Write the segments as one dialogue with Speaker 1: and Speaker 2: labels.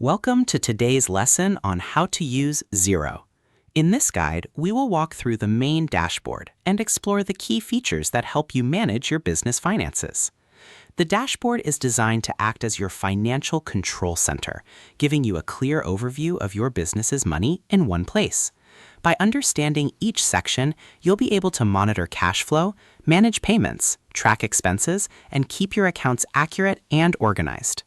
Speaker 1: Welcome to today's lesson on how to use Xero. In this guide, we will walk through the main dashboard and explore the key features that help you manage your business finances. The dashboard is designed to act as your financial control center, giving you a clear overview of your business's money in one place. By understanding each section, you'll be able to monitor cash flow, manage payments, track expenses, and keep your accounts accurate and organized.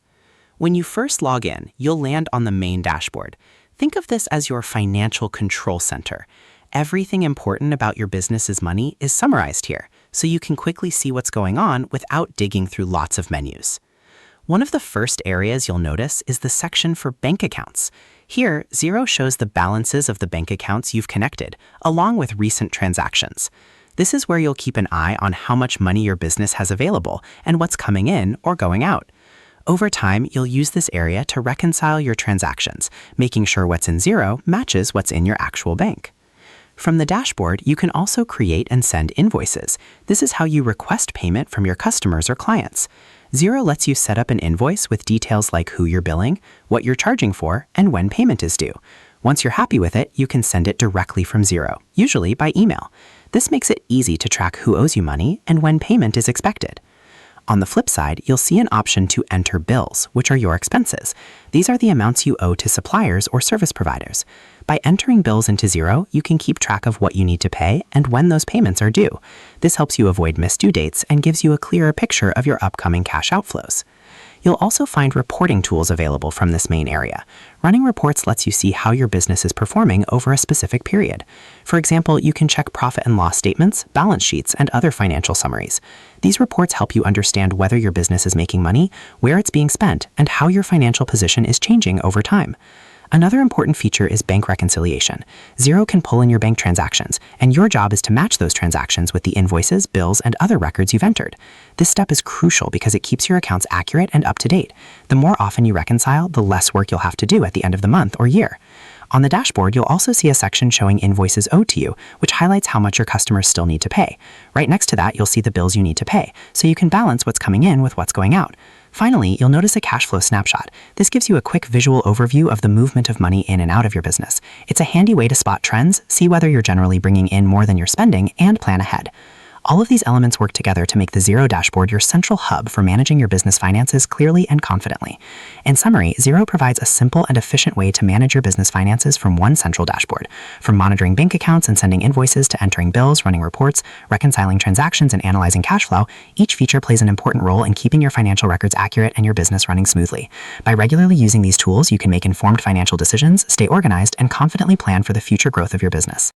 Speaker 1: When you first log in, you'll land on the main dashboard. Think of this as your financial control center. Everything important about your business's money is summarized here, so you can quickly see what's going on without digging through lots of menus. One of the first areas you'll notice is the section for bank accounts. Here, Xero shows the balances of the bank accounts you've connected, along with recent transactions. This is where you'll keep an eye on how much money your business has available and what's coming in or going out. Over time, you'll use this area to reconcile your transactions, making sure what's in Xero matches what's in your actual bank. From the dashboard, you can also create and send invoices. This is how you request payment from your customers or clients. Xero lets you set up an invoice with details like who you're billing, what you're charging for, and when payment is due. Once you're happy with it, you can send it directly from Xero, usually by email. This makes it easy to track who owes you money and when payment is expected. On the flip side, you'll see an option to enter bills, which are your expenses. These are the amounts you owe to suppliers or service providers. By entering bills into Xero, you can keep track of what you need to pay and when those payments are due. This helps you avoid missed due dates and gives you a clearer picture of your upcoming cash outflows. You'll also find reporting tools available from this main area. Running reports lets you see how your business is performing over a specific period. For example, you can check profit and loss statements, balance sheets, and other financial summaries. These reports help you understand whether your business is making money, where it's being spent, and how your financial position is changing over time. Another important feature is bank reconciliation. Xero can pull in your bank transactions, and your job is to match those transactions with the invoices, bills, and other records you've entered. This step is crucial because it keeps your accounts accurate and up to date. The more often you reconcile, the less work you'll have to do at the end of the month or year. On the dashboard, you'll also see a section showing invoices owed to you, which highlights how much your customers still need to pay. Right next to that, you'll see the bills you need to pay, so you can balance what's coming in with what's going out. Finally, you'll notice a cash flow snapshot. This gives you a quick visual overview of the movement of money in and out of your business. It's a handy way to spot trends, see whether you're generally bringing in more than you're spending, and plan ahead. All of these elements work together to make the Xero dashboard your central hub for managing your business finances clearly and confidently. In summary, Xero provides a simple and efficient way to manage your business finances from one central dashboard. From monitoring bank accounts and sending invoices to entering bills, running reports, reconciling transactions, and analyzing cash flow, each feature plays an important role in keeping your financial records accurate and your business running smoothly. By regularly using these tools, you can make informed financial decisions, stay organized, and confidently plan for the future growth of your business.